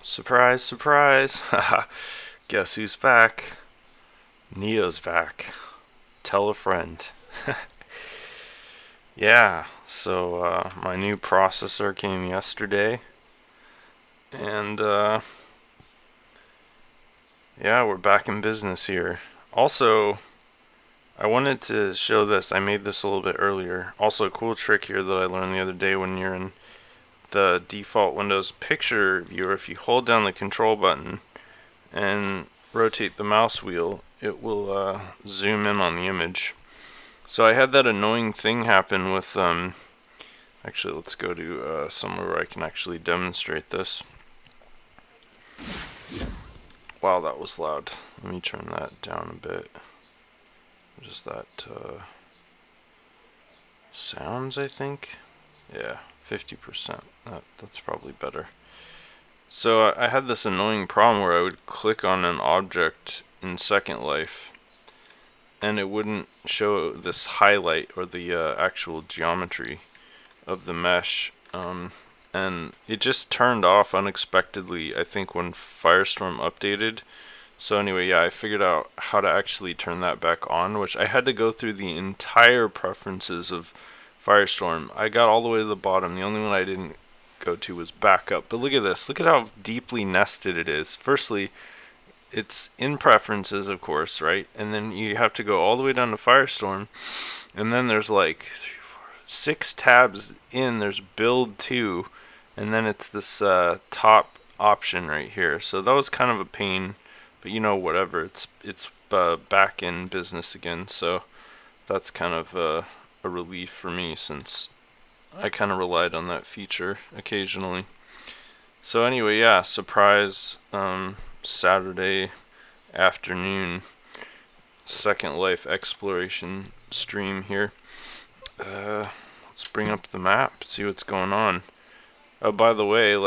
Surprise, surprise. Haha. Guess who's back? Neo's back. Tell a friend. Yeah, so my new processor came yesterday, and yeah, we're back in business here. Also, I wanted to show this. I made this a little bit earlier. Also, a cool trick here that I learned the other day when you're in the default Windows picture viewer, if you hold down the control button and rotate the mouse wheel, it will zoom in on the image. So I had that annoying thing happen with, actually let's go to somewhere where I can actually demonstrate this. Wow, that was loud. Let me turn that down a bit. Just that sounds, I think. Yeah, 50%. That's probably better. So I had this annoying problem where I would click on an object in Second Life and it wouldn't show this highlight or the actual geometry of the mesh. And it just turned off unexpectedly, I think, when Firestorm updated. So anyway, yeah, I figured out how to actually turn that back on, which I had to go through the entire preferences of Firestorm. I got all the way to the bottom. The only one I didn't go to was backup. But look at this. Look at how deeply nested it is. Firstly, it's in preferences, of course, right? And then you have to go all the way down to Firestorm. And then there's like 6 tabs in. There's build 2. And then it's this top option right here. So that was kind of a pain. But whatever. It's back in business again. So that's kind of a relief for me since I kind of relied on that feature occasionally. So anyway, yeah, surprise Saturday afternoon Second Life exploration stream here. Let's bring up the map, see what's going on. Oh, by the way,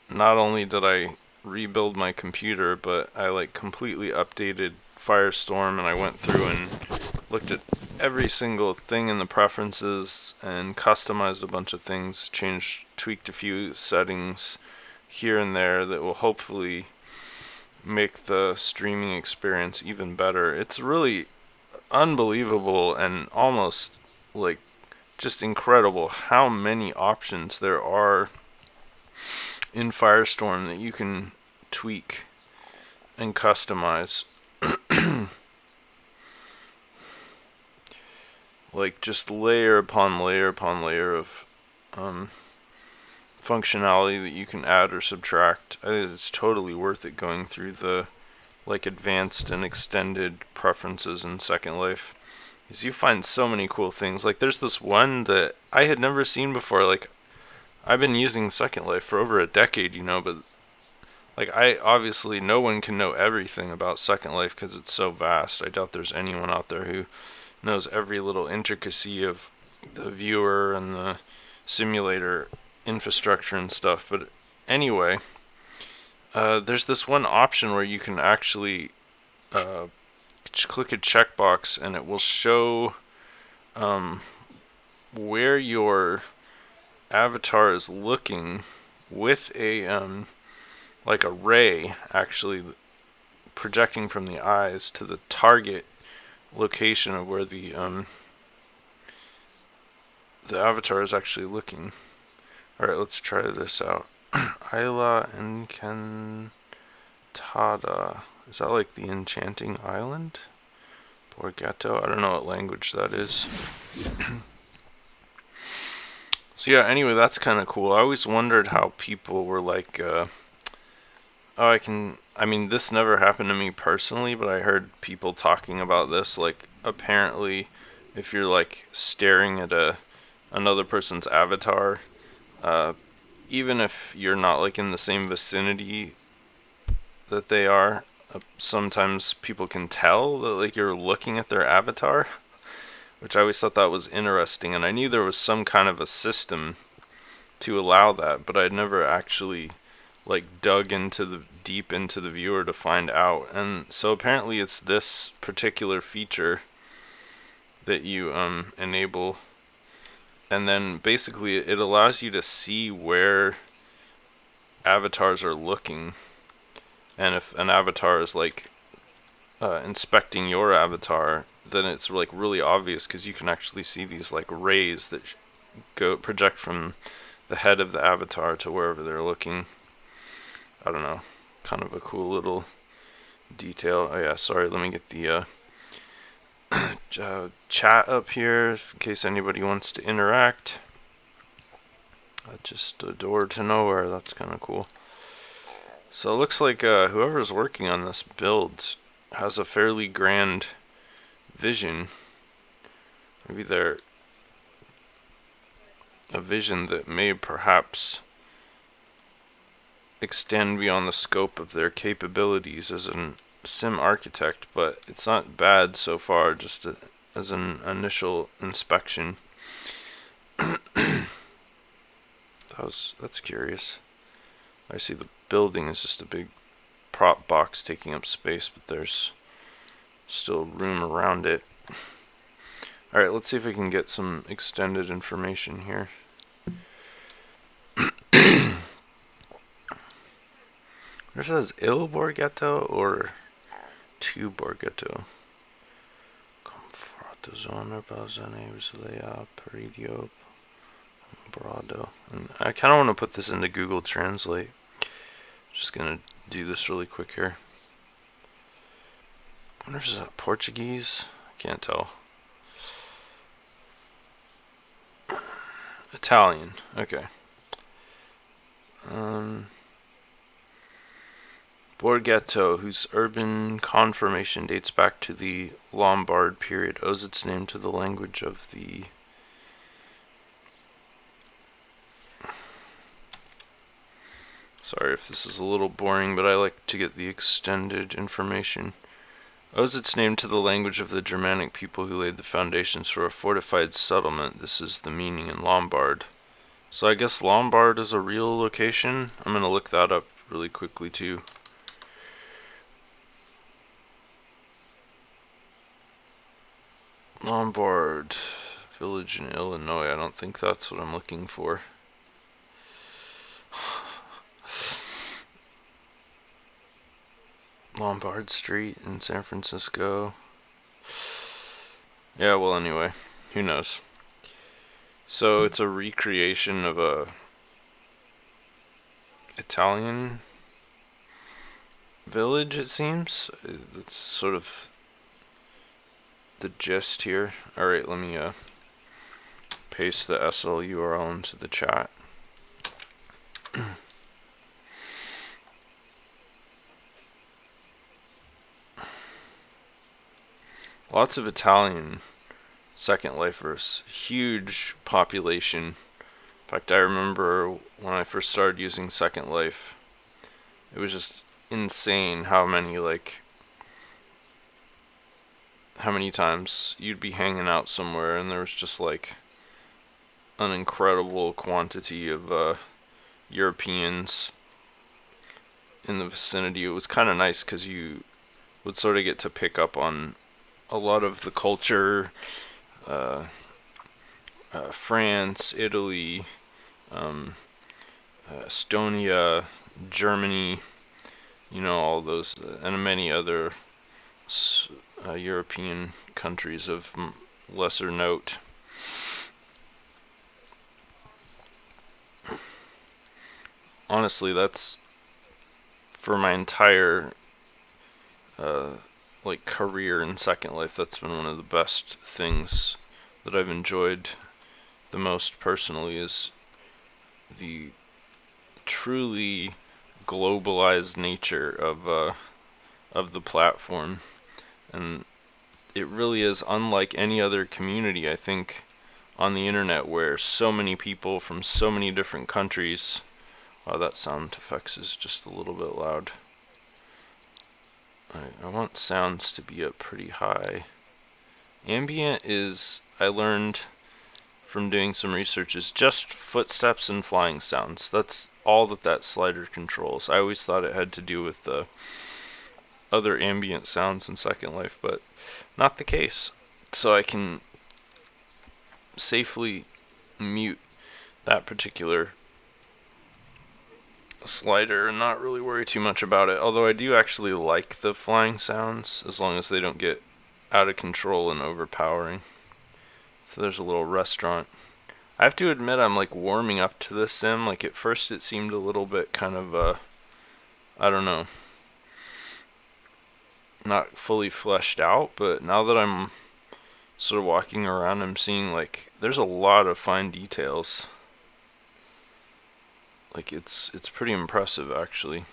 not only did I rebuild my computer, but I completely updated Firestorm, and I went through and looked at every single thing in the preferences and customized a bunch of things, tweaked a few settings here and there that will hopefully make the streaming experience even better. It's really unbelievable and almost just incredible how many options there are in Firestorm that you can tweak and customize. Just layer upon layer upon layer of functionality that you can add or subtract. I think it's totally worth it going through the advanced and extended preferences in Second Life, because you find so many cool things. There's this one that I had never seen before. I've been using Second Life for over a decade, but I obviously, no one can know everything about Second Life because it's so vast. I doubt there's anyone out there who knows every little intricacy of the viewer and the simulator infrastructure and stuff. But anyway, there's this one option where you can actually click a checkbox and it will show where your avatar is looking with a a ray actually projecting from the eyes to the target location of where the avatar is actually looking. Alright, let's try this out. Isla Encantada. Is that the Enchanting Island? Borgato? I don't know what language that is. So yeah, anyway, that's kind of cool. I always wondered how people were this never happened to me personally, but I heard people talking about this. Apparently, if you're staring at another person's avatar, even if you're not in the same vicinity that they are, sometimes people can tell that you're looking at their avatar, which I always thought that was interesting. And I knew there was some kind of a system to allow that, but I'd never actually dug deep into the viewer to find out. And so apparently it's this particular feature that you enable, and then basically it allows you to see where avatars are looking, and if an avatar is like inspecting your avatar, then it's like really obvious because you can actually see these like rays that go project from the head of the avatar to wherever they're looking. I don't know, kind of a cool little detail. Oh yeah, sorry, let me get the chat up here in case anybody wants to interact. Just a door to nowhere, that's kind of cool. So it looks like whoever's working on this build has a fairly grand vision. Maybe they're a vision that may perhaps extend beyond the scope of their capabilities as an sim architect, but it's not bad so far, just as an initial inspection. That's curious. I see the building is just a big prop box taking up space, but there's still room around it. Alright, let's see if we can get some extended information here. I wonder if that's Il Borghetto or Tu Borghetto. Confratazone Bazane Uslea Peridio Brado. And I kind of want to put this into Google Translate. Just gonna do this really quick here. I wonder if it's Portuguese. I can't tell. Italian. Okay. Borghetto, whose urban conformation dates back to the Lombard period, owes its name to the language of the Sorry if this is a little boring, but I like to get the extended information. Owes its name to the language of the Germanic people who laid the foundations for a fortified settlement. This is the meaning in Lombard. So I guess Lombard is a real location. I'm going to look that up really quickly too. Lombard village in Illinois. I don't think that's what I'm looking for. Lombard Street in San Francisco. Yeah, well, anyway, who knows? So it's a recreation of a Italian village, it seems. That's sort of the gist here. Alright, let me paste the SL URL into the chat. Lots of Italian Second Lifers. Huge population. In fact, I remember when I first started using Second Life, it was just insane how many times you'd be hanging out somewhere and there was just like an incredible quantity of Europeans in the vicinity. It was kind of nice because you would sort of get to pick up on a lot of the culture, France, Italy, Estonia, Germany, all those, and many other European countries of lesser note. Honestly, that's for my entire career in Second Life, that's been one of the best things that I've enjoyed the most personally, is the truly globalized nature of the platform. And it really is unlike any other community, I think, on the internet, where so many people from so many different countries. Wow, that sound effects is just a little bit loud. I want sounds to be up pretty high. Ambient is, I learned from doing some research, is just footsteps and flying sounds. That's all that slider controls. I always thought it had to do with the other ambient sounds in Second Life, but not the case. So I can safely mute that particular slider and not really worry too much about it. Although I do actually like the flying sounds, as long as they don't get out of control and overpowering. So there's a little restaurant. I have to admit, I'm like warming up to this sim. Like at first it seemed a little bit kind of, I don't know, not fully fleshed out, but now that I'm sort of walking around, I'm seeing like there's a lot of fine details. Like it's pretty impressive actually.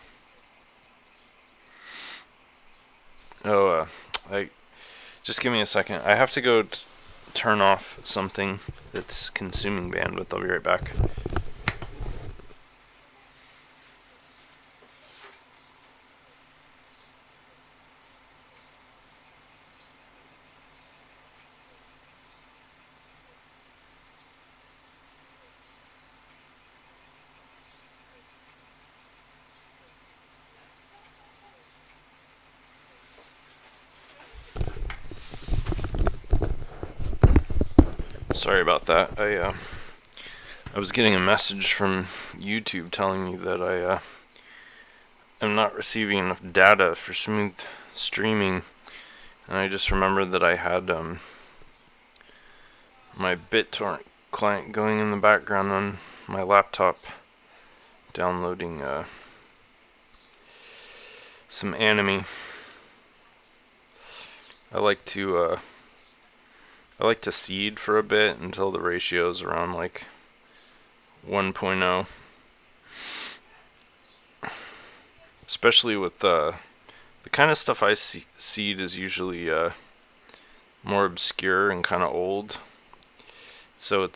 Oh, I just give me a second. I have to go turn off something that's consuming bandwidth. I'll be right back. Sorry about that. I was getting a message from YouTube telling me that I am not receiving enough data for smooth streaming, and I just remembered that I had my BitTorrent client going in the background on my laptop, downloading some anime. I like to seed for a bit until the ratio is around like 1.0. Especially with the kind of stuff I seed is usually more obscure and kind of old. So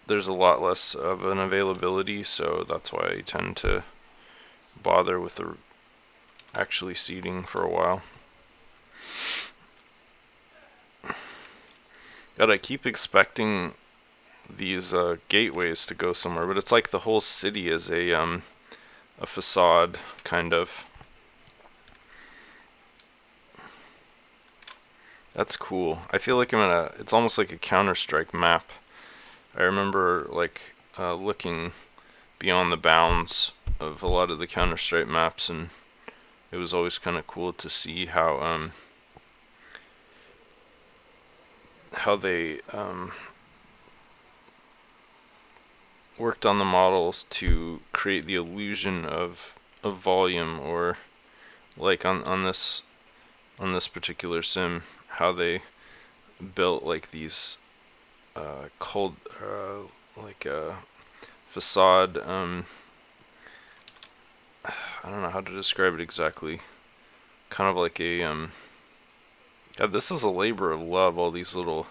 there's a lot less of an availability, so that's why I tend to bother with actually seeding for a while. God, I keep expecting these gateways to go somewhere, but it's like the whole city is a facade, kind of. That's cool. I feel like it's almost like a Counter-Strike map. I remember like looking beyond the bounds of a lot of the Counter-Strike maps, and it was always kind of cool to see how they worked on the models to create the illusion of volume, or like on this particular sim, how they built like these cold like facade. I don't know how to describe it exactly. Kind of like a yeah, this is a labor of love. All these little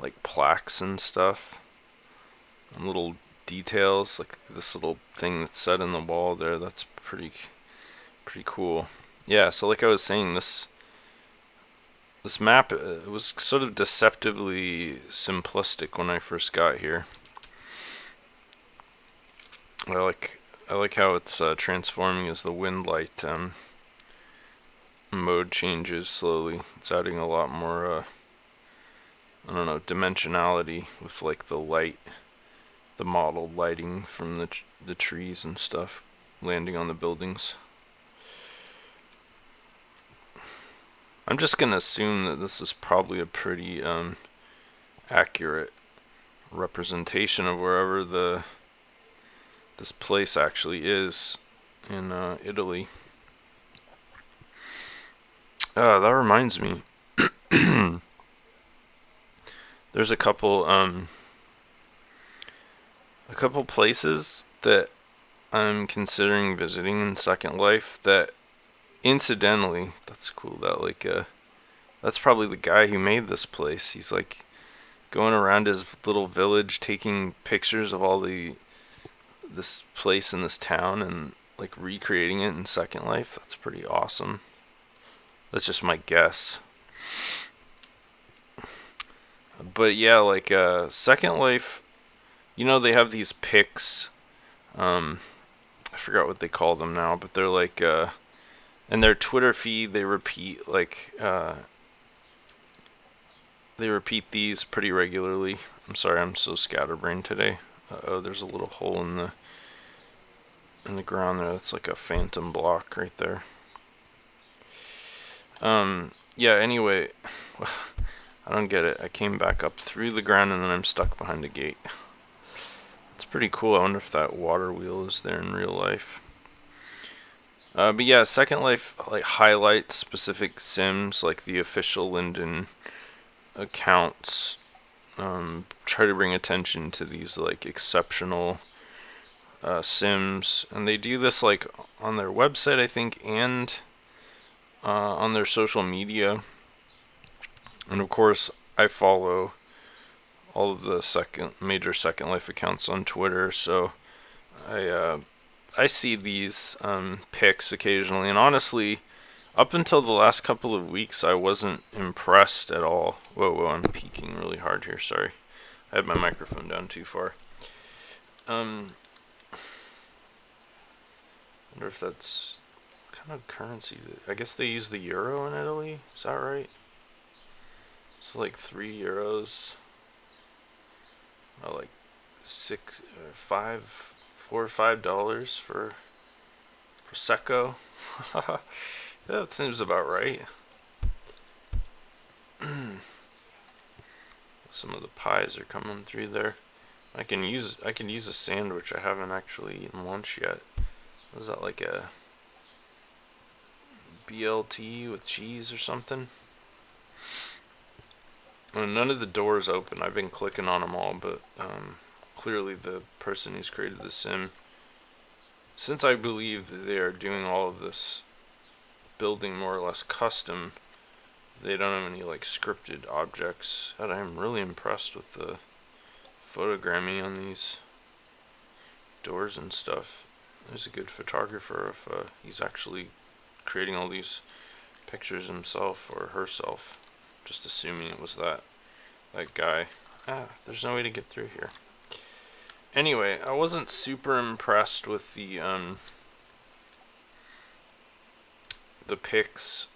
like plaques and stuff, and little details, like this little thing that's set in the wall there. That's pretty cool. Yeah. So like I was saying, this map was sort of deceptively simplistic when I first got here. I like how it's transforming as the wind light mode changes slowly. It's adding a lot more I don't know, dimensionality with like the light, the model lighting from the trees and stuff landing on the buildings. I'm just gonna assume that this is probably a pretty accurate representation of wherever this place actually is in Italy. That reminds me. There's a couple places that I'm considering visiting in Second Life that, incidentally, that's cool that like that's probably the guy who made this place. He's like going around his little village taking pictures of all this place in this town and like recreating it in Second Life. That's pretty awesome. That's just my guess. But yeah, like Second Life, you know, they have these pics. I forgot what they call them now, but they're like in their Twitter feed they repeat like these pretty regularly. I'm sorry, I'm so scatterbrained today. Oh, there's a little hole in in the ground there. That's like a phantom block right there. Yeah, anyway, I don't get it. I came back up through the ground and then I'm stuck behind a gate. It's pretty cool. I wonder if that water wheel is there in real life. But yeah, Second Life like highlights specific sims, like the official Linden accounts. Try to bring attention to these like exceptional sims, and they do this like on their website, I think, and on their social media. And of course, I follow all of the major Second Life accounts on Twitter, so I see these pics occasionally, and honestly, up until the last couple of weeks, I wasn't impressed at all. Whoa, I'm peeking really hard here. Sorry, I had my microphone down too far. Wonder if that's kind of currency. I guess they use the euro in Italy. Is that right? It's like €3. Like $4 or $5 for prosecco. Yeah, that seems about right. Some of the pies are coming through there. I can use a sandwich. I haven't actually eaten lunch yet. Was that like a BLT with cheese or something? Well, none of the doors open. I've been clicking on them all, but clearly the person who's created the sim, since I believe that they are doing all of this building more or less custom, they don't have any like scripted objects. And I'm really impressed with the photogramming on these doors and stuff. There's a good photographer if he's actually creating all these pictures himself or herself. Just assuming it was that guy. There's no way to get through here. Anyway, I wasn't super impressed with the pics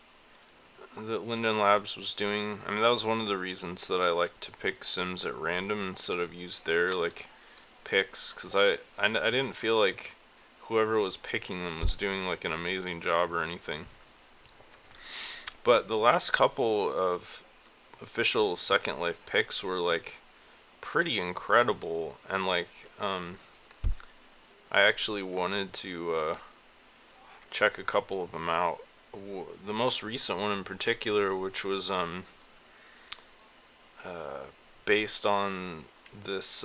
that Linden Labs was doing. I mean, that was one of the reasons that I like to pick sims at random instead of use their like pics, because I didn't feel like whoever was picking them was doing like an amazing job or anything. But the last couple of official Second Life picks were like pretty incredible, and like I actually wanted to check a couple of them out. The most recent one in particular, which was based on this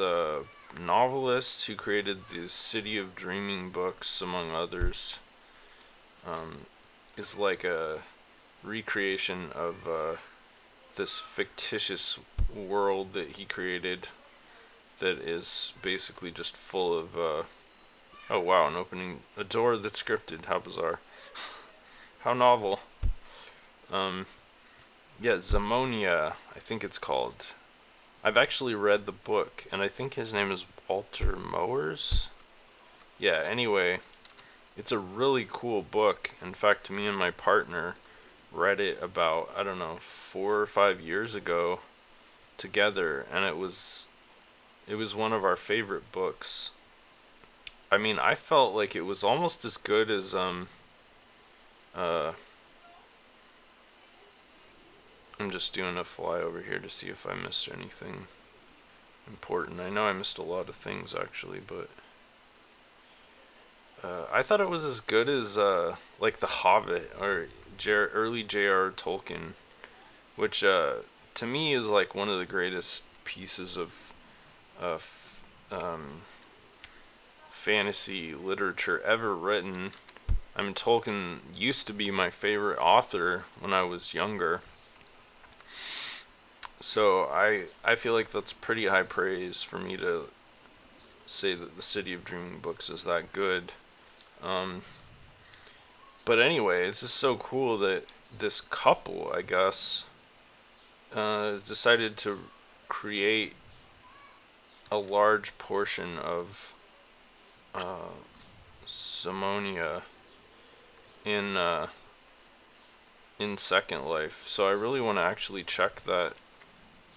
novelist who created the City of Dreaming books, among others, is like a recreation of this fictitious world that he created that is basically just full of oh wow, an opening a door that's scripted. How bizarre. How novel. Yeah, Zamonia, I think it's called. I've actually read the book, and I think his name is Walter Mowers. Yeah, anyway, it's a really cool book. In fact, me and my partner read it about, I don't know, 4 or 5 years ago together, and it was one of our favorite books. I mean, I felt like it was almost as good as I'm just doing a fly over here to see if I missed anything important. I know I missed a lot of things actually, but I thought it was as good as like The Hobbit or early J.R. Tolkien, which to me is like one of the greatest pieces of fantasy literature ever written. I mean, Tolkien used to be my favorite author when I was younger. So I feel like that's pretty high praise for me to say that the City of Dreaming books is that good. But anyway, it's just so cool that this couple, I guess, decided to create a large portion of Simonia in Second Life. So I really want to actually check that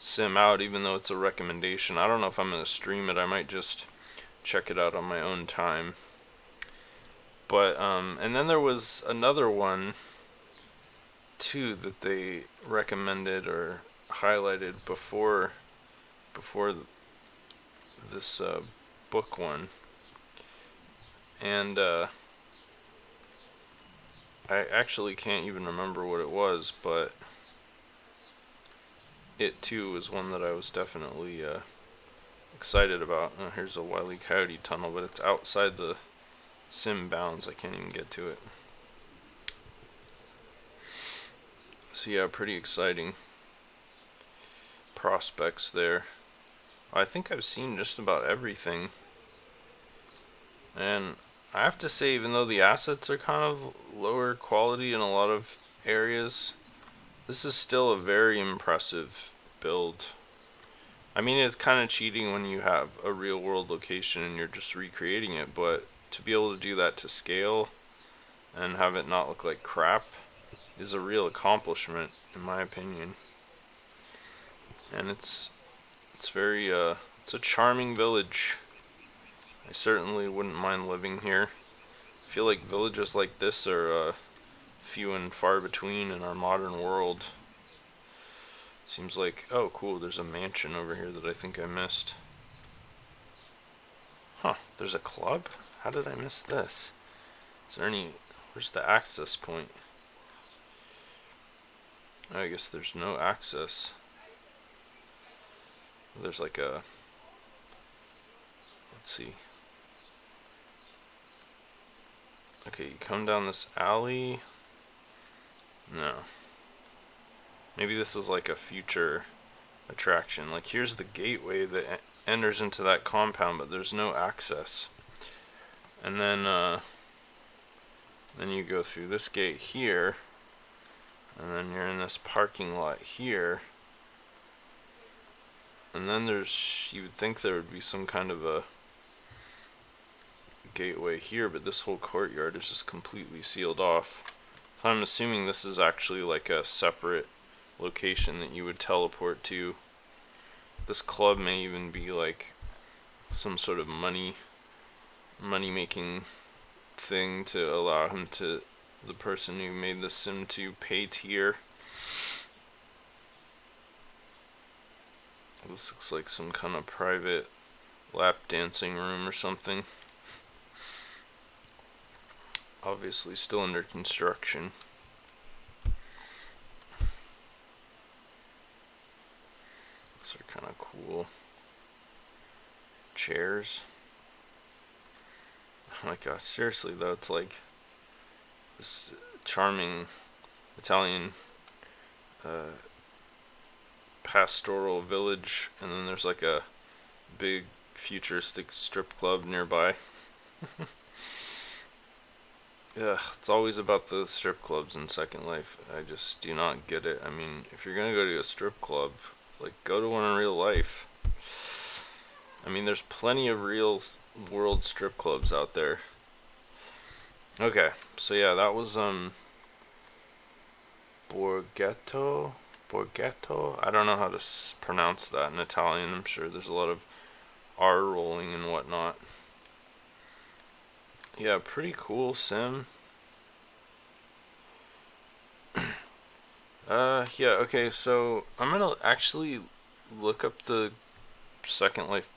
sim out, even though it's a recommendation. I don't know if I'm going to stream it. I might just check it out on my own time. But and then there was another one too that they recommended or highlighted before this book one, and I actually can't even remember what it was, but it too was one that I was definitely excited about. Here's a Wily Coyote tunnel, but it's outside the sim bounds. I can't even get to it. So yeah, pretty exciting prospects there. I think I've seen just about everything, and I have to say, even though the assets are kind of lower quality in a lot of areas, this is still a very impressive build. I mean, it's kind of cheating when you have a real world location and you're just recreating it, but to be able to do that to scale and have it not look like crap is a real accomplishment, in my opinion. And it's very it's a charming village. I certainly wouldn't mind living here. I feel like villages like this are few and far between in our modern world. Seems like, oh cool, there's a mansion over here that I think I missed. Huh, there's a club? How did I miss this? Is there any, where's the access point? I guess there's no access. There's like a, let's see. Okay, you come down this alley. No. Maybe this is like a future attraction. Like here's the gateway that enters into that compound, but there's no access. And then you go through this gate here, and then you're in this parking lot here. And then there's, you would think there would be some kind of a gateway here, but this whole courtyard is just completely sealed off. So I'm assuming this is actually like a separate location that you would teleport to. This club may even be like some sort of money making thing to allow him to, the person who made the sim, to pay tier. This looks like some kind of private lap dancing room or something. Obviously still under construction. These are kind of cool. Chairs. Oh my gosh, seriously though, it's like this charming Italian pastoral village, and then there's like a big futuristic strip club nearby. Yeah, it's always about the strip clubs in Second Life. I just do not get it. I mean, if you're gonna go to a strip club, like, go to one in real life. I mean, there's plenty of real world strip clubs out there. Okay, so yeah, that was Borghetto. I don't know how to pronounce that in Italian. I'm sure there's a lot of R rolling and whatnot. Yeah, pretty cool sim. Yeah, okay, so I'm gonna actually look up the Second Life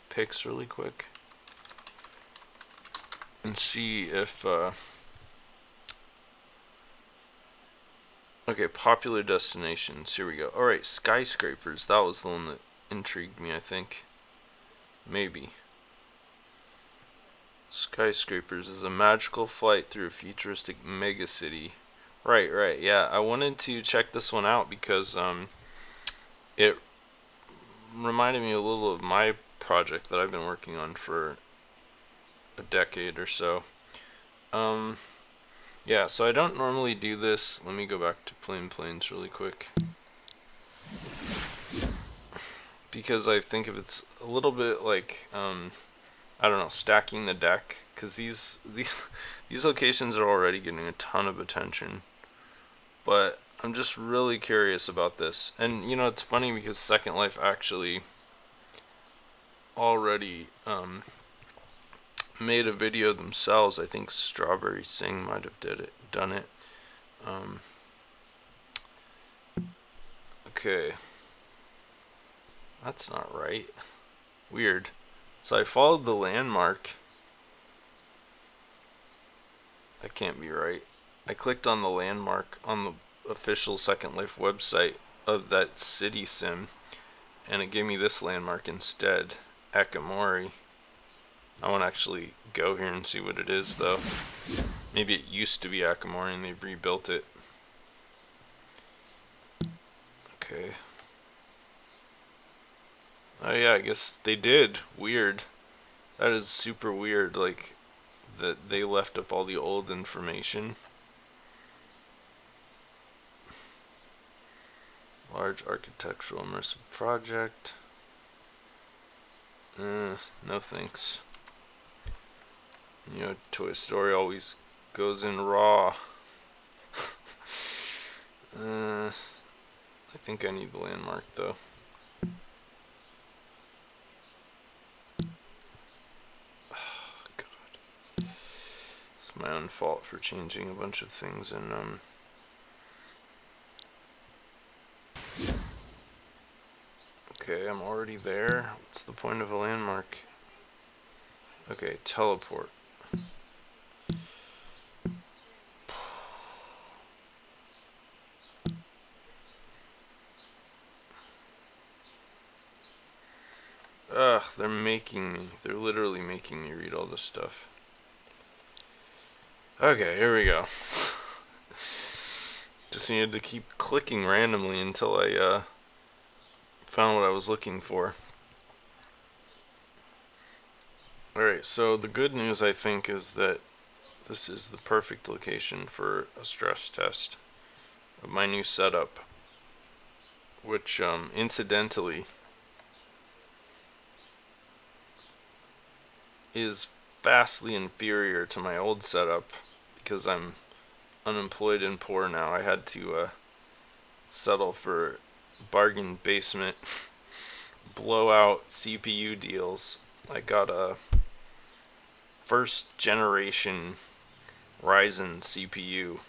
pics really quick and see if okay, popular destinations. Here we go. Alright, Skyscrapers. That was the one that intrigued me, I think. Maybe. Skyscrapers is a magical flight through a futuristic megacity. Right, yeah. I wanted to check this one out because it reminded me a little of my project that I've been working on for a decade or so. Yeah, so I don't normally do this. Let me go back to planes really quick, because I think if it's a little bit like I don't know, stacking the deck, because these locations are already getting a ton of attention, but I'm just really curious about this. And you know, it's funny because Second Life actually already made a video themselves. I think Strawberry Sing might have done it. Okay. That's not right. Weird. So I followed the landmark. That can't be right. I clicked on the landmark on the official Second Life website of that city sim, and it gave me this landmark instead, Akamori. I want to actually go here and see what it is, though. Maybe it used to be Akamori and they've rebuilt it. Okay. Oh yeah, I guess they did. Weird. That is super weird, like, that they left up all the old information. Large architectural immersive project. No thanks. You know, Toy Story always goes in raw. I think I need the landmark though. Oh, God. It's my own fault for changing a bunch of things and okay, I'm already there. What's the point of a landmark? Okay, teleport. Ugh, they're literally making me read all this stuff. Okay, here we go. Just needed to keep clicking randomly until I found what I was looking for. Alright, so the good news I think is that this is the perfect location for a stress test of my new setup, which incidentally is vastly inferior to my old setup because I'm unemployed and poor now. I had to settle for bargain basement blowout CPU deals. I got a first generation Ryzen CPU,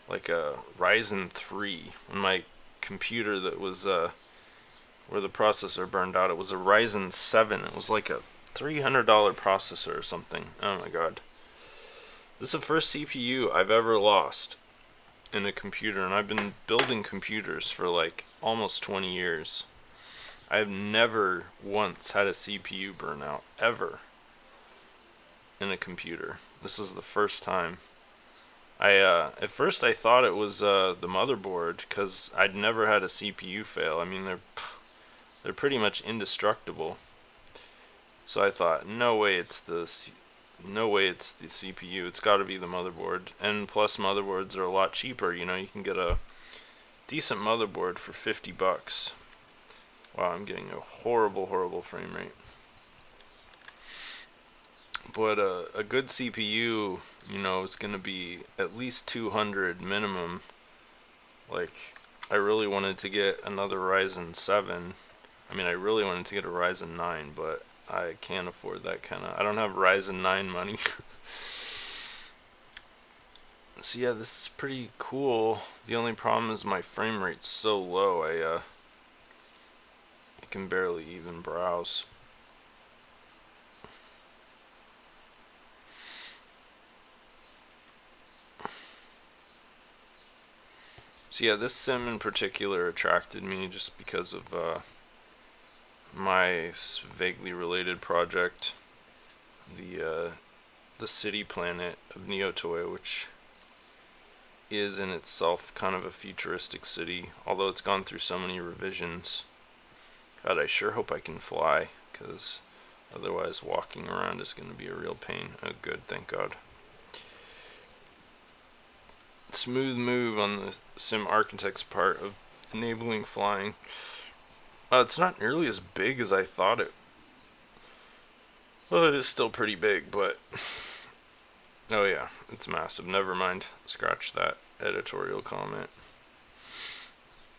like a Ryzen 3. When my computer that was where the processor burned out, it was a Ryzen 7. It was like a $300 processor or something. Oh my god. This is the first CPU I've ever lost in a computer, and I've been building computers for like almost 20 years. I've never once had a CPU burnout, ever, in a computer. This is the first time. At first I thought it was the motherboard, because I'd never had a CPU fail. I mean, they're pretty much indestructible. So I thought, no way it's the CPU. It's got to be the motherboard. And plus, motherboards are a lot cheaper. You know, you can get a decent motherboard for $50. Wow, I'm getting a horrible frame rate. But a good CPU, you know, is going to be at least 200 minimum. Like, I really wanted to get another Ryzen 7. I mean, I really wanted to get a Ryzen 9, but I can't afford that kind of... I don't have Ryzen 9 money. So yeah, this is pretty cool. The only problem is my frame rate's so low, I can barely even browse. So yeah, this sim in particular attracted me just because of my vaguely related project, the city planet of Neotoy, which is in itself kind of a futuristic city, although it's gone through so many revisions. God, I sure hope I can fly, because otherwise walking around is going to be a real pain. Oh good, thank God. Smooth move on the sim architect's part of enabling flying. It's not nearly as big as I thought it. Well, it is still pretty big, but oh yeah, it's massive. Never mind. Scratch that editorial comment.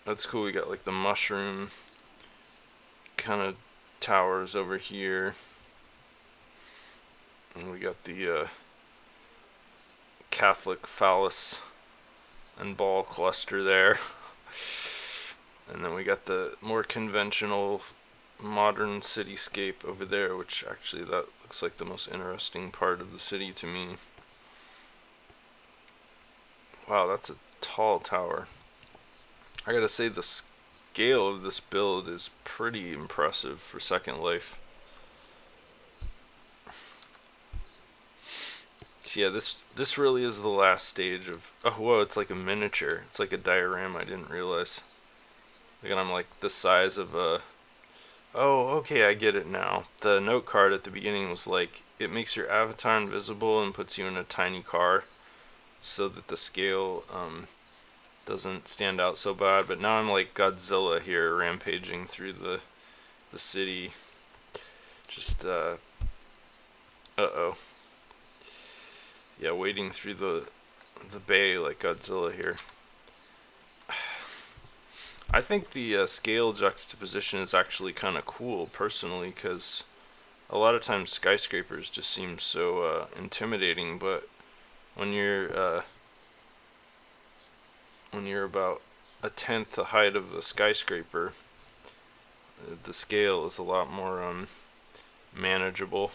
That's cool. We got like the mushroom kind of towers over here. And we got the Catholic phallus and ball cluster there. And then we got the more conventional modern cityscape over there, which actually that looks like the most interesting part of the city to me. Wow, that's a tall tower. I gotta say the scale of this build is pretty impressive for Second Life. So yeah, this really is the last stage of. Oh whoa, it's like a miniature. It's like a diorama. I didn't realize. Again, I'm like the size of a. Oh, okay, I get it now. The note card at the beginning was like it makes your avatar invisible and puts you in a tiny car, so that the scale doesn't stand out so bad. But now I'm like Godzilla here, rampaging through the city. Just oh. Yeah, wading through the bay like Godzilla here. I think the scale juxtaposition is actually kind of cool, personally, because a lot of times skyscrapers just seem so intimidating. But when you're about a tenth the height of the skyscraper, the scale is a lot more manageable.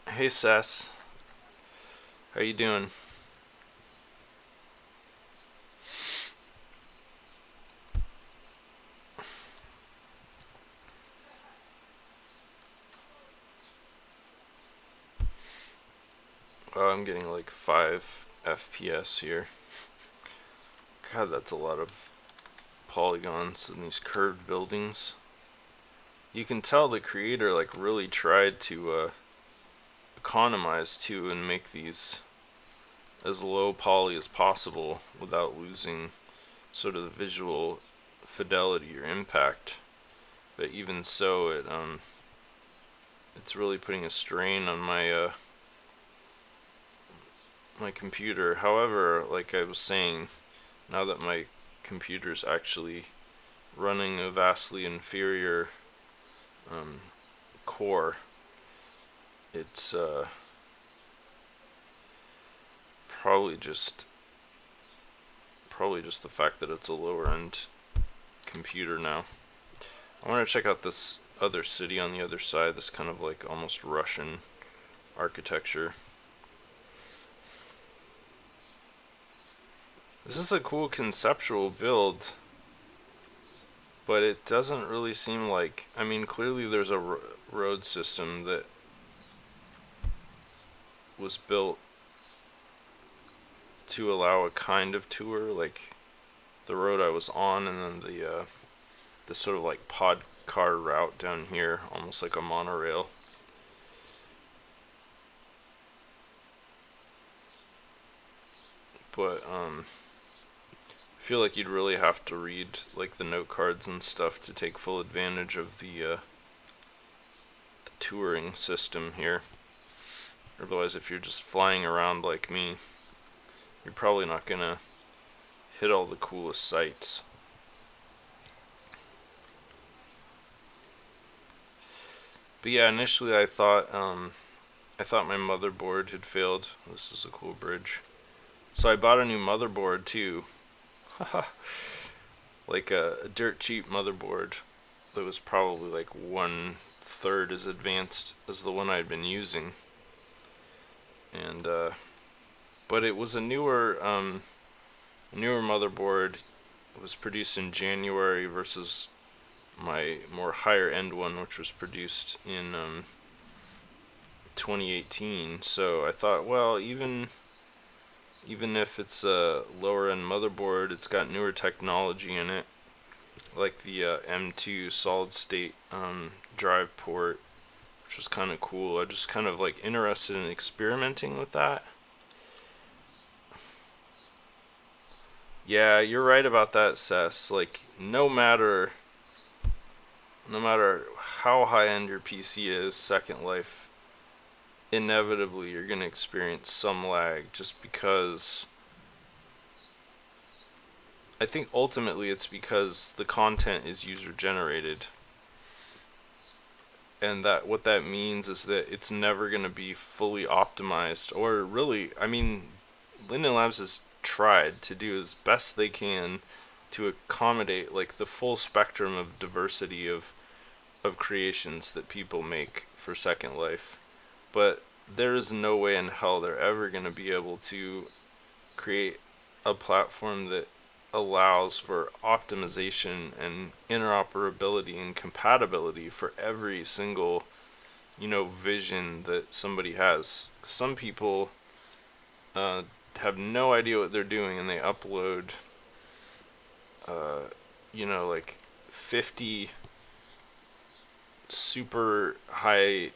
Hey Sess, how you doing? Oh, I'm getting like 5 FPS here. God, that's a lot of polygons in these curved buildings. You can tell the creator like really tried to economize too and make these as low poly as possible without losing sort of the visual fidelity or impact. But even so, it's really putting a strain on my my computer. However, like I was saying, now that my computer's actually running a vastly inferior core, it's probably just the fact that it's a lower end computer now. I want to check out this other city on the other side, this kind of like almost Russian architecture. This is a cool conceptual build, but it doesn't really seem like. I mean, clearly there's a road system that was built to allow a kind of tour, like the road I was on, and then the sort of like pod car route down here, almost like a monorail. But I feel like you'd really have to read like the note cards and stuff to take full advantage of the touring system here. Otherwise, if you're just flying around like me, you're probably not gonna hit all the coolest sights. But yeah, initially I thought my motherboard had failed. This is a cool bridge. So I bought a new motherboard too. Like a dirt cheap motherboard that was probably like 1/3 as advanced as the one I'd been using. And but it was a newer motherboard. It was produced in January versus my more higher end one, which was produced in 2018. So I thought, well, even if it's a lower end motherboard, it's got newer technology in it, like the M2 solid state drive port, which was kind of cool. I just kind of like interested in experimenting with that. Yeah, you're right about that, Sess. Like, no matter how high end your PC is, Second Life, inevitably you're going to experience some lag, just because I think ultimately it's because the content is user generated. and that what that means is that it's never going to be fully optimized. Or really, I mean, Linden Labs has tried to do as best they can to accommodate like the full spectrum of diversity of creations that people make for Second Life, but there is no way in hell they're ever going to be able to create a platform that allows for optimization and interoperability and compatibility for every single, vision that somebody has. Some people have no idea what they're doing, and they upload, like 50 super high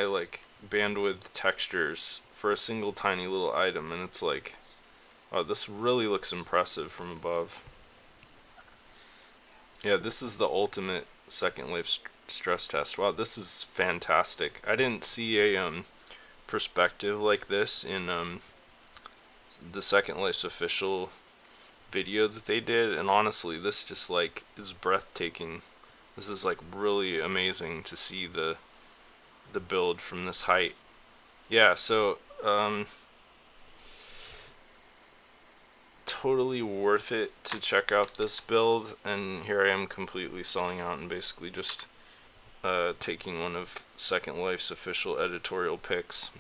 like bandwidth textures for a single tiny little item, and it's like, oh, this really looks impressive from above. Yeah, this is the ultimate Second Life stress test. Wow, this is fantastic. I didn't see a perspective like this in the Second Life's official video that they did, and honestly, this just like is breathtaking. This is like really amazing to see the build from this height. Yeah, so totally worth it to check out this build, and here I am completely selling out and basically just taking one of Second Life's official editorial picks.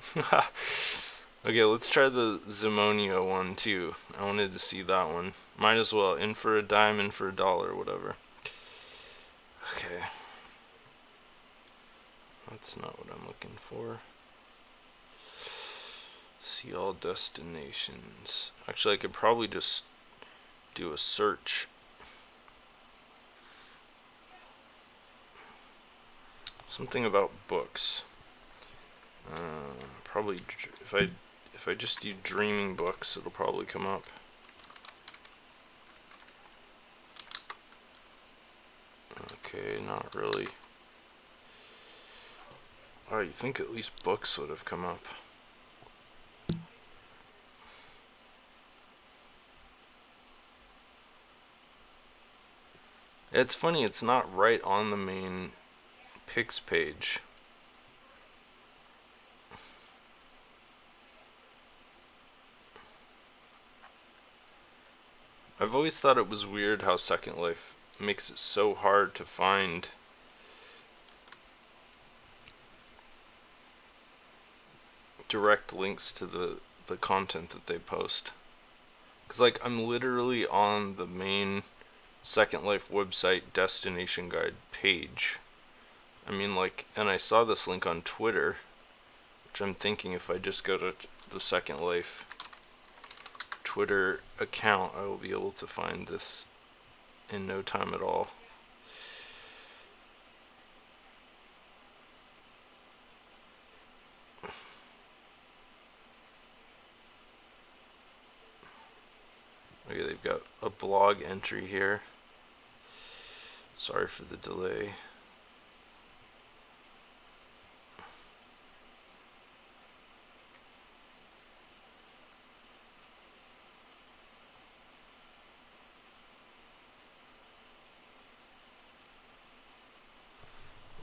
Okay, let's try the Zimonia one too. I wanted to see that one. Might as well. In for a dime, in for a dollar, whatever. Okay. That's not what I'm looking for. See all destinations. Actually, I could probably just do a search. Something about books. Probably if I just do dreaming books, it'll probably come up. Okay, not really. Oh, you think at least books would have come up. It's funny, it's not right on the main picks page. I've always thought it was weird how Second Life makes it so hard to find direct links to the content that they post. Because, like, I'm literally on the main Second Life website destination guide page. I mean, like, and I saw this link on Twitter, which I'm thinking if I just go to the Second Life Twitter account, I will be able to find this in no time at all. Okay, they've got a blog entry here. Sorry for the delay.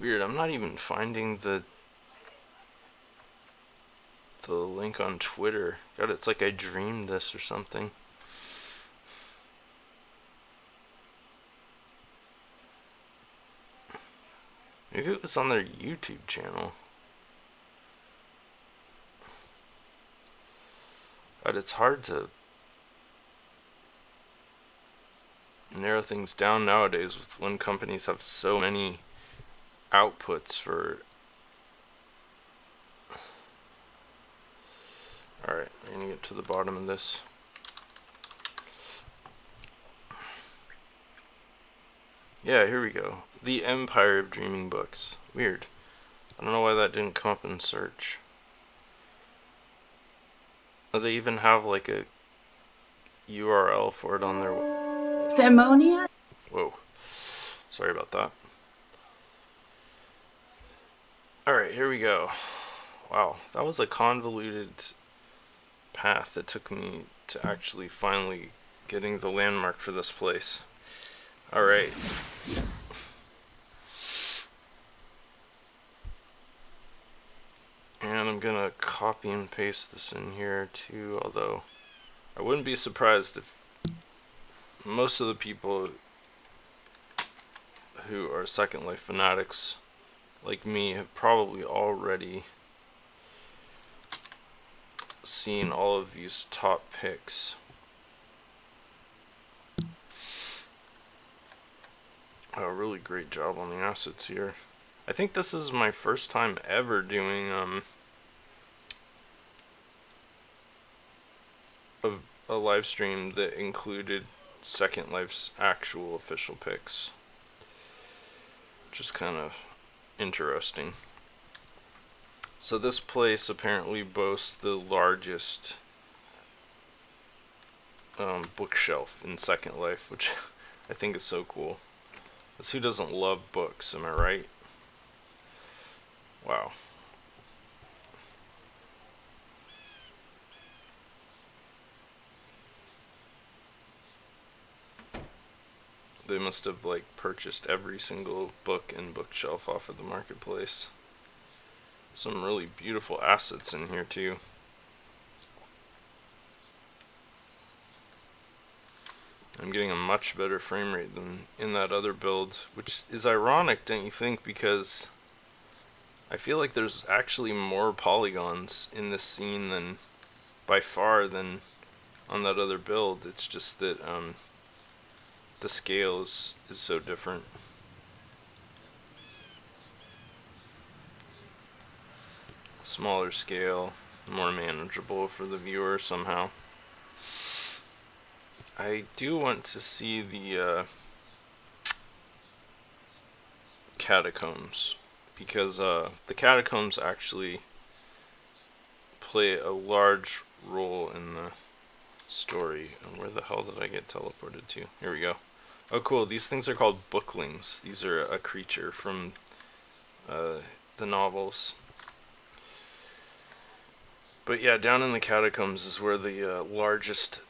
Weird, I'm not even finding the link on Twitter. God, it's like I dreamed this or something. Maybe it was on their YouTube channel. But it's hard to narrow things down nowadays when companies have so many outputs for. Alright, I'm gonna get to the bottom of this. Yeah, here we go. The Empire of Dreaming Books. Weird. I don't know why that didn't come up in search. Oh, they even have like a URL for it on their. Zimonia? Whoa. Sorry about that. Alright, here we go. Wow, that was a convoluted path that took me to actually finally getting the landmark for this place. Alright. gonna copy and paste this in here too, although I wouldn't be surprised if most of the people who are Second Life fanatics like me have probably already seen all of these top picks. A really great job on the assets here. I think this is my first time ever doing a live stream that included Second Life's actual official picks. Just kind of interesting. So this place apparently boasts the largest bookshelf in Second Life, which I think is so cool. Because who doesn't love books, am I right? Wow. They must have like purchased every single book and bookshelf off of the marketplace. Some really beautiful assets in here too. I'm getting a much better frame rate than in that other build, which is ironic, don't you think? Because I feel like there's actually more polygons in this scene than, by far, than on that other build. It's just that the scale is so different. Smaller scale, more manageable for the viewer somehow. I do want to see the Catacombs, because the Catacombs actually play a large role in the story. And where the hell did I get teleported to? Here we go. Oh cool, these things are called booklings. These are a creature from the novels. But yeah, down in the Catacombs is where the largest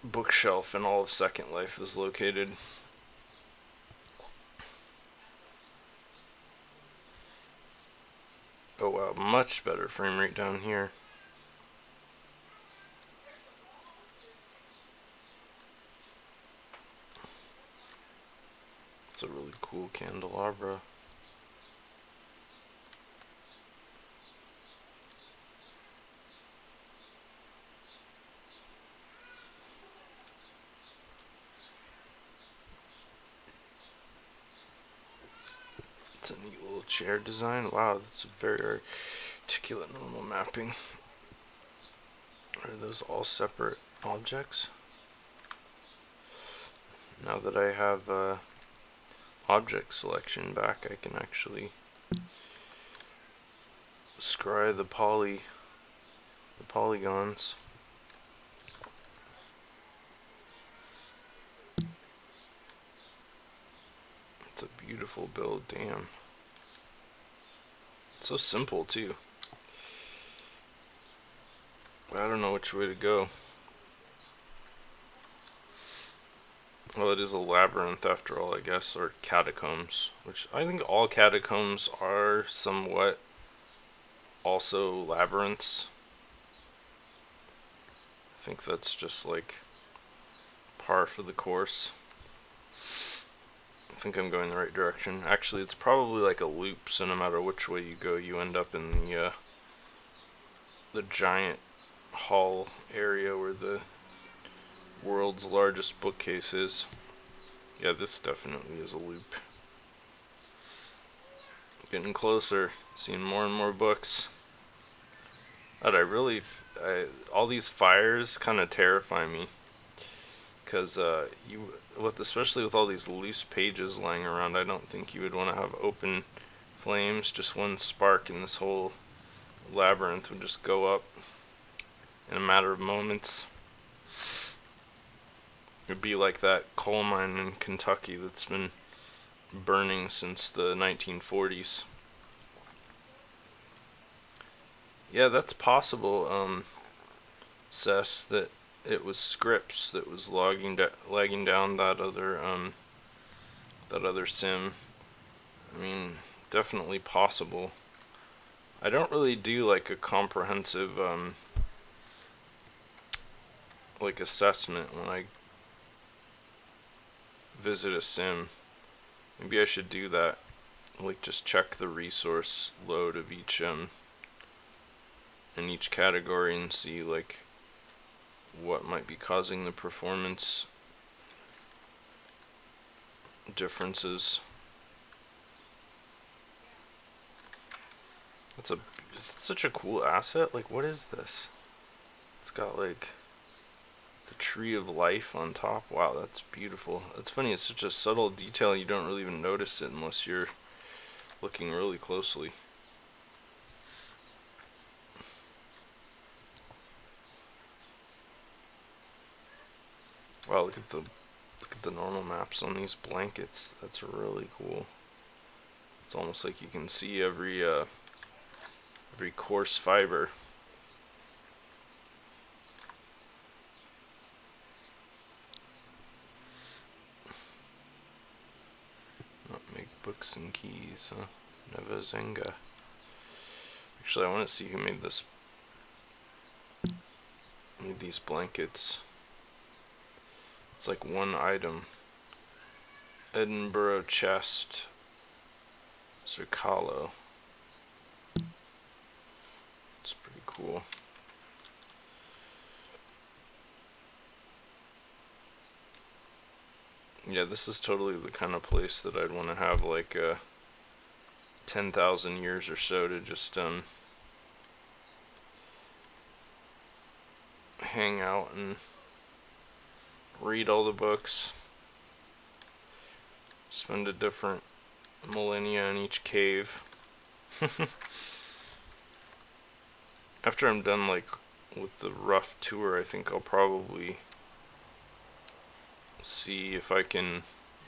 bookshelf in all of Second Life is located. Oh wow, much better frame rate down here. It's a really cool candelabra. It's a neat little chair design. Wow, that's a very articulate normal mapping. Are those all separate objects? Now that I have object selection back, I can actually scry the polygons. It's a beautiful build, damn. It's so simple too. But I don't know which way to go. Well, it is a labyrinth after all, I guess, or catacombs, which I think all catacombs are somewhat also labyrinths. I think that's just like par for the course. I think I'm going the right direction. Actually, it's probably like a loop, so no matter which way you go, you end up in the giant hall area where the world's largest bookcase is. Yeah, this definitely is a loop. Getting closer, seeing more and more books. But all these fires kind of terrify me, because especially with all these loose pages lying around, I don't think you would want to have open flames. Just one spark and this whole labyrinth would just go up in a matter of moments. It'd be like that coal mine in Kentucky that's been burning since the 1940s. Yeah, that's possible, Cess, that it was Scripps that was lagging down that other sim. I mean, definitely possible. I don't really do like a comprehensive like assessment when I visit a sim. Maybe I should do that. Like just check the resource load of each in each category and see like what might be causing the performance differences. It's a it's such a cool asset. Like what is this? It's got like the tree of life on top. Wow, that's beautiful. It's funny, it's such a subtle detail you don't really even notice it unless you're looking really closely. Wow, look at the normal maps on these blankets. That's really cool. It's almost like you can see every coarse fiber. Not make books and keys, huh? Neva Zenga. Actually, I want to see who made this. Made these blankets. It's like one item. Edinburgh chest. Circalo. It's pretty cool. Yeah, this is totally the kind of place that I'd want to have like 10,000 years or so to just hang out and read all the books. Spend a different millennia in each cave. After I'm done like with the rough tour, I think I'll probably see if I can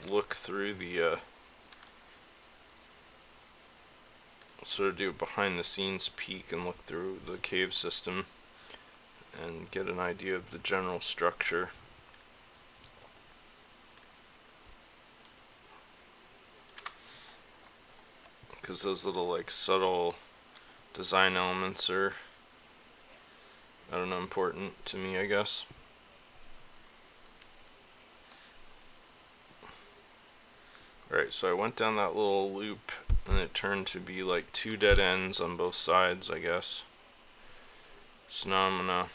look through the sort of do a behind the scenes peek and look through the cave system and get an idea of the general structure. Because those little like subtle design elements are, I don't know, important to me, I guess. Alright, so I went down that little loop and it turned to be like 2 dead ends on both sides, I guess. So now I'm gonna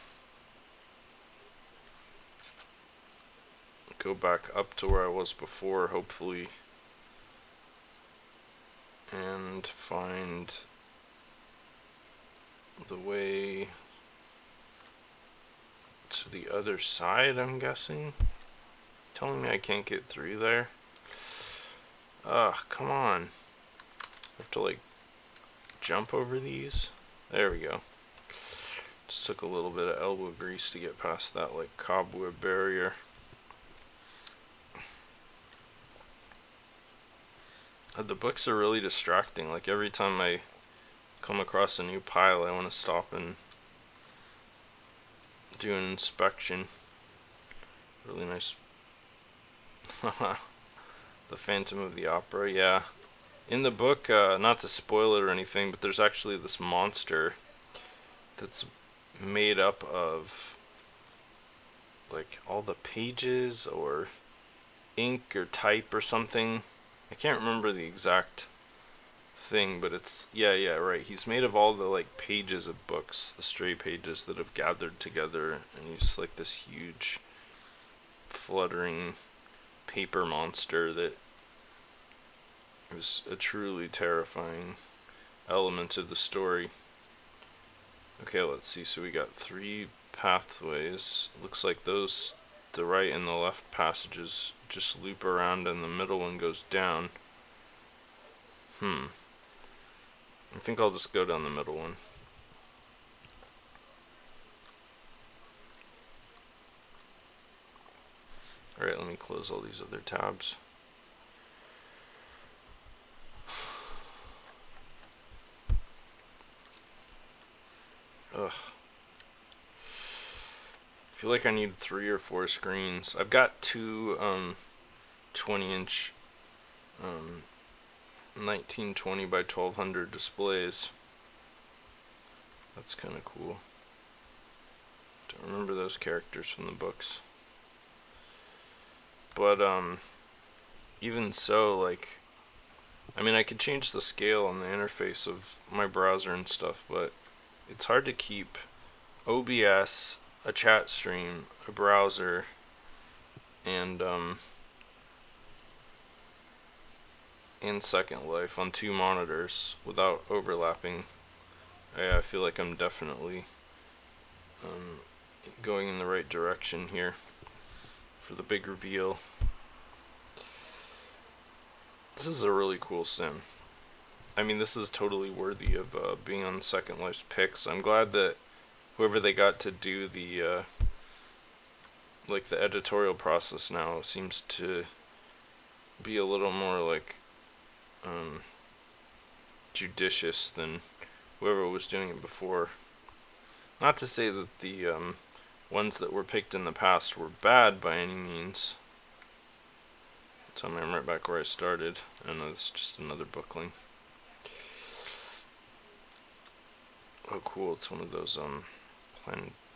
go back up to where I was before, hopefully, and find the way to the other side, I'm guessing. Telling me I can't get through there? Ugh, come on. I have to like jump over these? There we go. Just took a little bit of elbow grease to get past that like cobweb barrier. The books are really distracting. Like every time I come across a new pile, I want to stop and do an inspection. Really nice. The Phantom of the Opera, yeah. In the book, not to spoil it or anything, but there's actually this monster that's made up of like all the pages or ink or type or something. I can't remember the exact thing, but it's yeah, right. He's made of all the like pages of books, the stray pages that have gathered together, and he's like this huge fluttering paper monster that is a truly terrifying element of the story. Okay, let's see. So we got 3 pathways. Looks like those, the right and the left passages, just loop around and the middle one goes down. I think I'll just go down the middle one. Alright, let me close all these other tabs. Ugh. I feel like I need 3 or 4 screens. I've got 2 20-inch 1920 by 1200 displays. That's kind of cool. Don't remember those characters from the books. But, even so, like, I mean, I could change the scale on the interface of my browser and stuff, but it's hard to keep OBS, a chat stream, a browser, and Second Life on 2 monitors without overlapping. I feel like I'm definitely going in the right direction here for the big reveal. This is a really cool sim. I mean, this is totally worthy of being on Second Life's picks. I'm glad that whoever they got to do the like the editorial process now seems to be a little more like judicious than whoever was doing it before. Not to say that the ones that were picked in the past were bad by any means. Tell me I'm right back where I started. I know it's just another bookling. Oh cool, it's one of those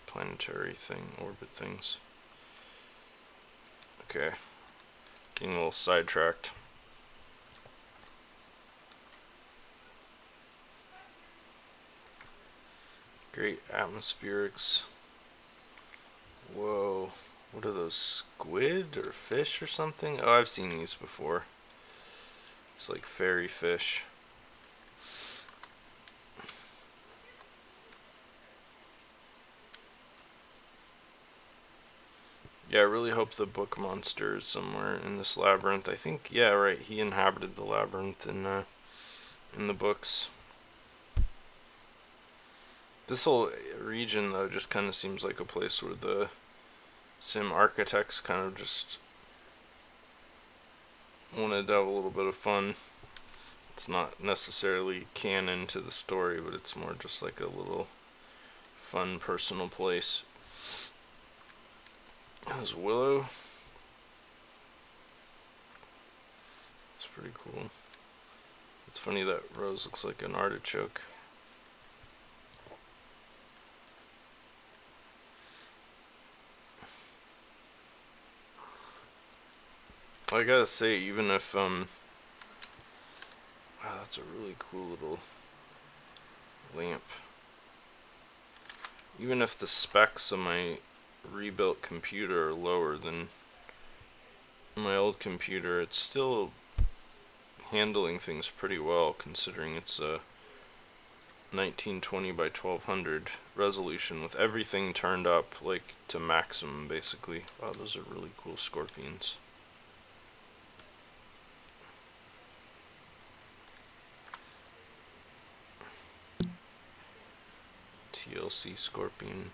planetary orbit things. Okay. Getting a little sidetracked. Great atmospherics. Whoa. What are those, squid or fish or something? Oh, I've seen these before. It's like fairy fish. Yeah, I really hope the book monster is somewhere in this labyrinth. I think, yeah, right, he inhabited the labyrinth in the books. This whole region, though, just kind of seems like a place where the sim architects kind of just wanted to have a little bit of fun. It's not necessarily canon to the story, but it's more just like a little fun personal place. There's Willow. It's pretty cool. It's funny that Rose looks like an artichoke. I gotta say, even if wow, that's a really cool little lamp. Even if the specs of my rebuilt computer are lower than my old computer, it's still handling things pretty well, considering it's a 1920 by 1200 resolution with everything turned up like to maximum, basically. Wow, those are really cool scorpions. TLC Scorpion,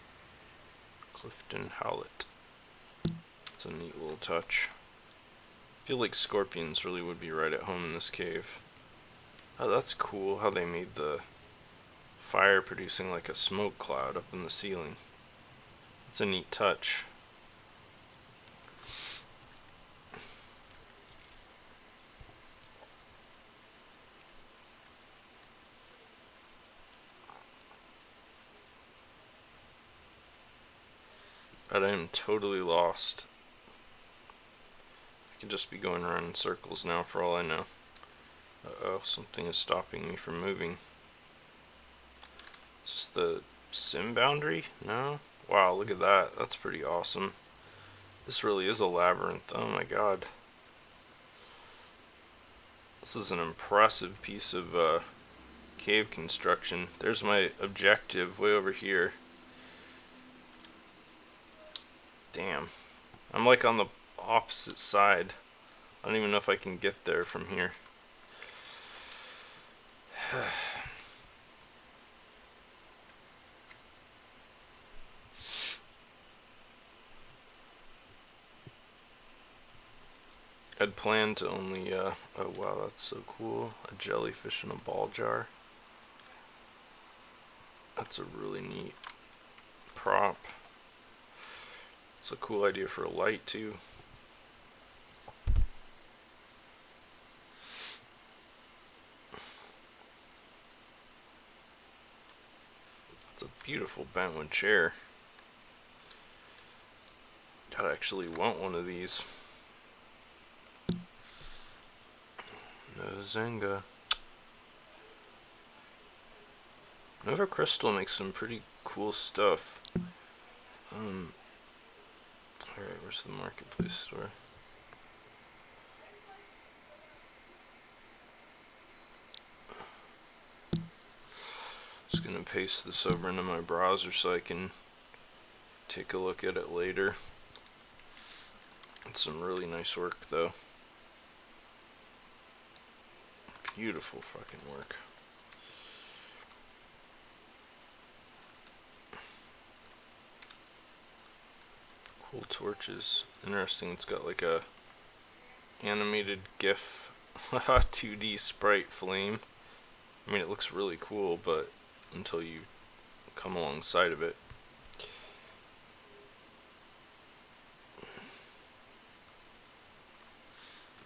Clifton Howlett. It's a neat little touch. I feel like scorpions really would be right at home in this cave. Oh, that's cool how they made the fire producing like a smoke cloud up in the ceiling. It's a neat touch. But I am totally lost. I could just be going around in circles now for all I know. Uh-oh, something is stopping me from moving. Is this the sim boundary? No? Wow, look at that. That's pretty awesome. This really is a labyrinth. Oh my god. This is an impressive piece of cave construction. There's my objective way over here. Damn. I'm like on the opposite side. I don't even know if I can get there from here. I'd planned to only, oh wow, that's so cool. A jellyfish in a ball jar. That's a really neat prop. It's a cool idea for a light too. It's Beautiful bentwood chair. God, I actually want one of these. No Zenga. Nova Crystal makes some pretty cool stuff. Alright, where's the marketplace store? Just gonna paste this over into my browser so I can take a look at it later. It's some really nice work though. Beautiful fucking work. Cool torches. Interesting, it's got like a animated GIF 2D sprite flame. I mean, it looks really cool, but until you come alongside of it.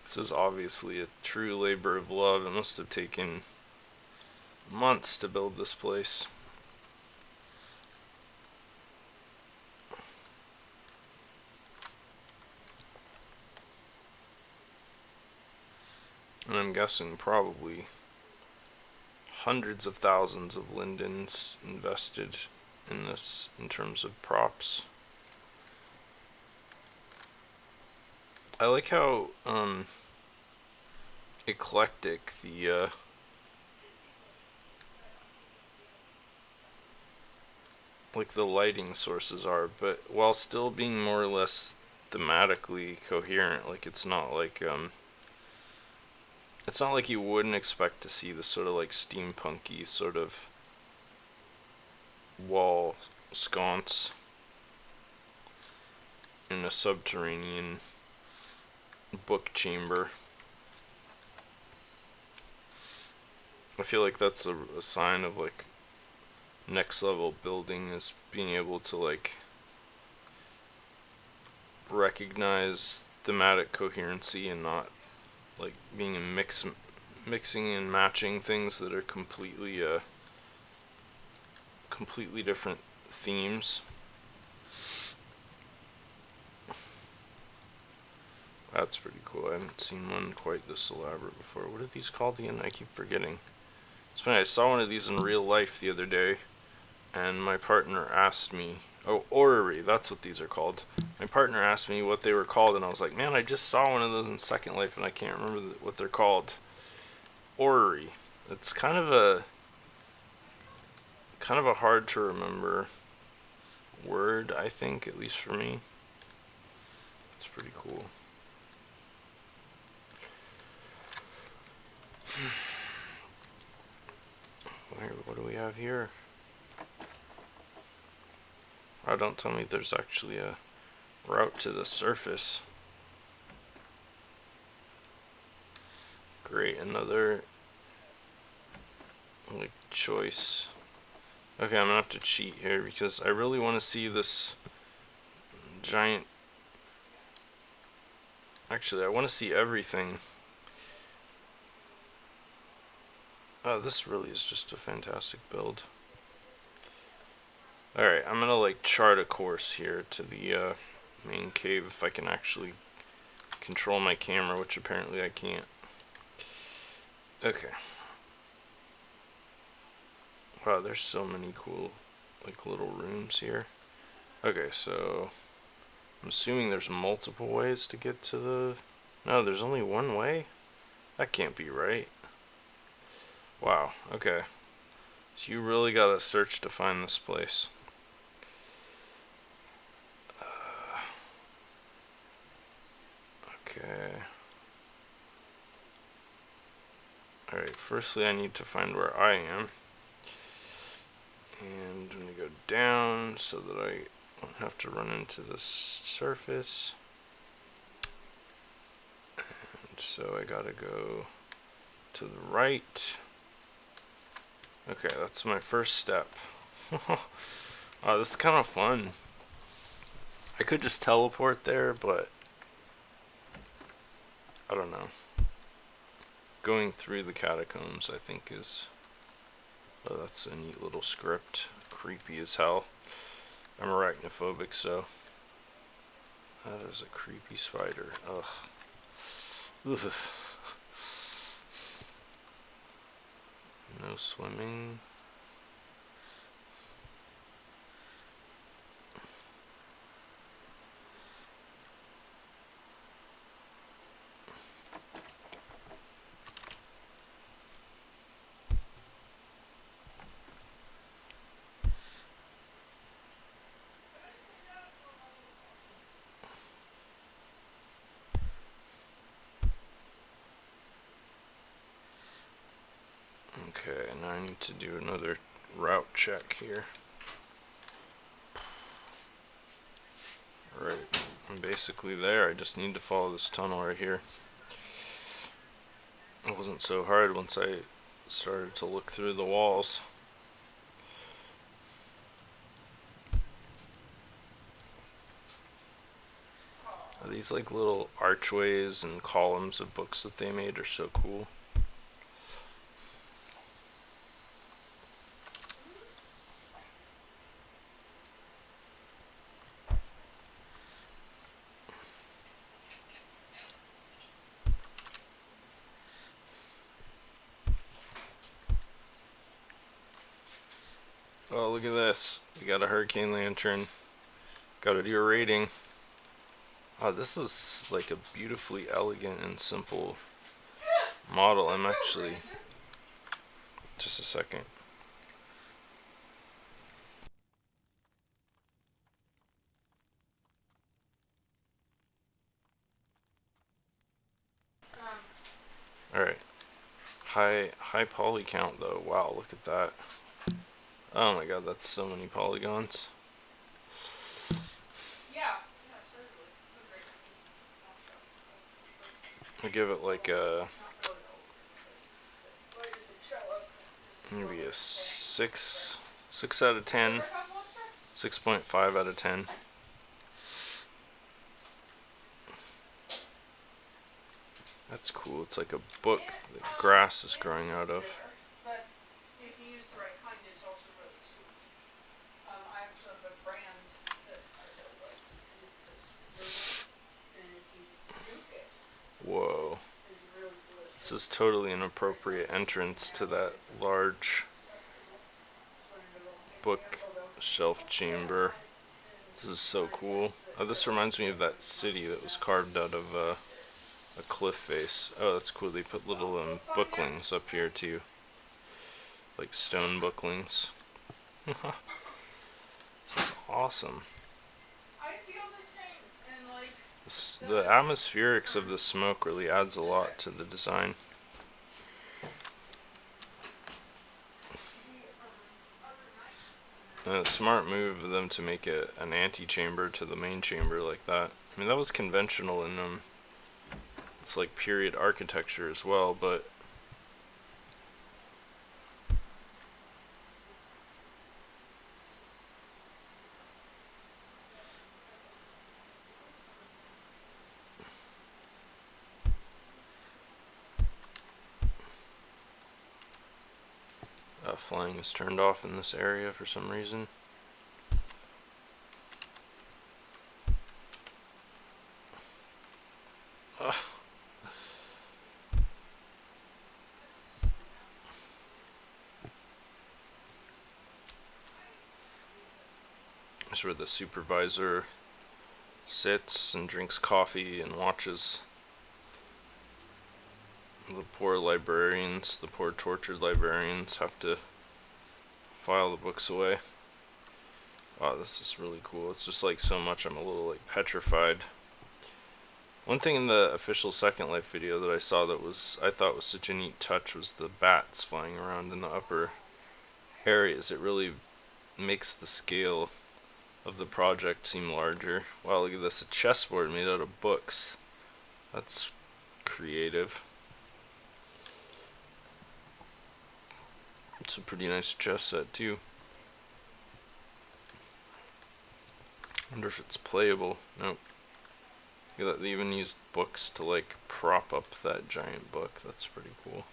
This is obviously a true labor of love. It must have taken months to build this place. And I'm guessing probably hundreds of thousands of lindens invested in this in terms of props. I like how eclectic the like the lighting sources are, but while still being more or less thematically coherent. Like it's not like you wouldn't expect to see this sort of like steampunky sort of wall sconce in a subterranean book chamber. I feel like that's a sign of like next level building, is being able to like recognize thematic coherency and not like being a mixing and matching things that are completely different themes. That's pretty cool. I haven't seen one quite this elaborate before. What are these called again? I keep forgetting. It's funny, I saw one of these in real life the other day, and my partner asked me, oh, orrery, that's what these are called. My partner asked me what they were called, and I was like, man, I just saw one of those in Second Life, and I can't remember what they're called. Orrery. It's kind of a hard to remember word, I think, at least for me. It's pretty cool. What do we have here? Oh, don't tell me there's actually a route to the surface. Great, another like choice. Okay, I'm gonna have to cheat here because I really want to see this giant. Actually, I want to see everything. Oh, this really is just a fantastic build. Alright, I'm gonna like chart a course here to the main cave if I can actually control my camera, which apparently I can't. Okay. Wow, there's so many cool like little rooms here. Okay, so I'm assuming there's multiple ways to get to the... No, there's only one way? That can't be right. Wow, okay. So you really gotta search to find this place. Okay. Alright, firstly I need to find where I am. And I'm gonna go down so that I don't have to run into this surface. And so I gotta go to the right. Okay, that's my first step. Oh, this is kind of fun. I could just teleport there, but I don't know. Going through the catacombs, I think, is... Oh, that's a neat little script. creepy as hell. I'm arachnophobic, so that is a creepy spider. Ugh. Ugh. No swimming. Okay, now I need to do another route check here. Alright, I'm basically there. I just need to follow this tunnel right here. It wasn't so hard once I started to look through the walls. These like little archways and columns of books that they made are so cool. Oh, look at this. We got a hurricane lantern. Gotta do a rating. Oh, this is like a beautifully elegant and simple model. I'm actually... Just a second. Alright. High poly count though. Wow, look at that. Oh my god, that's so many polygons. I give it like a maybe a 6 out of 10, 6.5 out of 10. That's cool. It's like a book that grass is growing out of. Whoa. This is totally an appropriate entrance to that large bookshelf chamber. This is so cool. Oh, this reminds me of that city that was carved out of a cliff face. Oh, that's cool. They put little booklings up here too. Like stone booklings. This is awesome. The atmospherics of the smoke really adds a lot to the design. A smart move of them to make it an antechamber to the main chamber like that. I mean, that was conventional in it's like period architecture as well, but flying is turned off in this area for some reason. Ugh. That's where the supervisor sits and drinks coffee and watches the poor librarians, the poor tortured librarians have to file the books away. Wow, this is really cool. It's just like so much I'm a little like petrified. One thing in the official Second Life video that I saw that I thought was such a neat touch was the bats flying around in the upper areas. It really makes the scale of the project seem larger. Wow, look at this, a chessboard made out of books. That's creative. It's a pretty nice chess set too. Wonder if it's playable. Nope. They even used books to like prop up that giant book. That's pretty cool.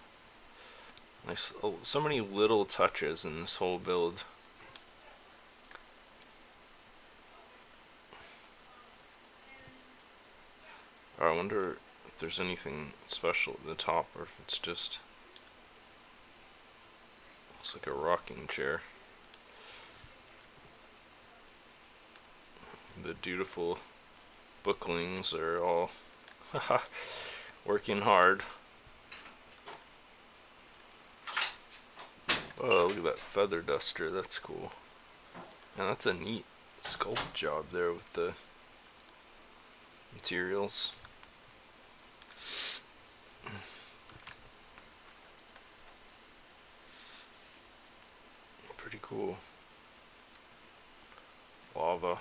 Nice. Oh, so many little touches in this whole build. Or I wonder if there's anything special at the top, or if it's just looks like a rocking chair. The dutiful booklings are all working hard. Oh, look at that feather duster. That's cool. And that's a neat sculpt job there with the materials. Pretty cool. Lava.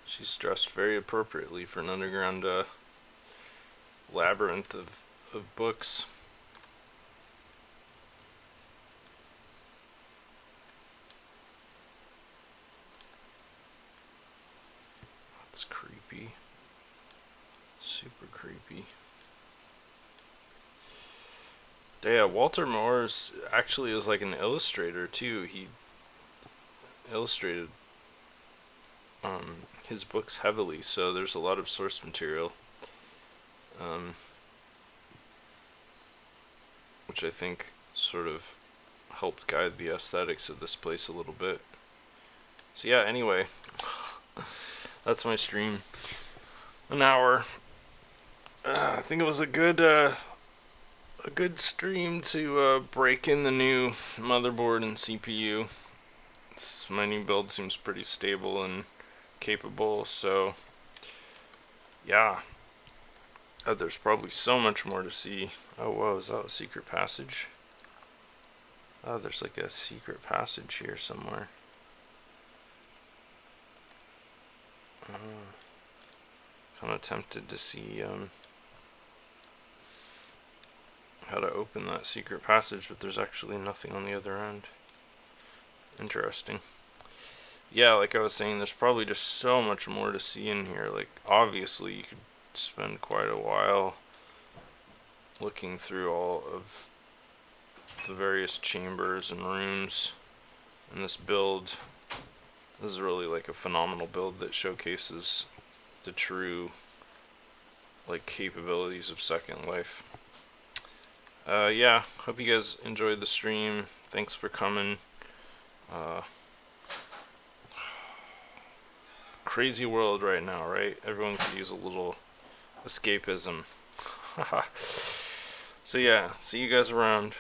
She's dressed very appropriately for an underground labyrinth of books. That's creepy. Super creepy. Yeah, Walter Moore's actually is like an illustrator too. He illustrated his books heavily, so there's a lot of source material, which I think sort of helped guide the aesthetics of this place a little bit. So yeah, anyway, that's my stream. An hour. I think it was a good stream to break in the new motherboard and CPU. My new build seems pretty stable and capable, so yeah. There's probably so much more to see. Oh, whoa, is that a secret passage? Oh, there's like a secret passage here somewhere. Kind of tempted to see how to open that secret passage, but there's actually nothing on the other end. Interesting. Yeah, like I was saying, there's probably just so much more to see in here. Like, obviously, you could spend quite a while looking through all of the various chambers and rooms in this build. This is really like a phenomenal build that showcases the true like capabilities of Second Life. Yeah, hope you guys enjoyed the stream. Thanks for coming. Crazy world right now, right? Everyone could use a little escapism. So yeah, see you guys around.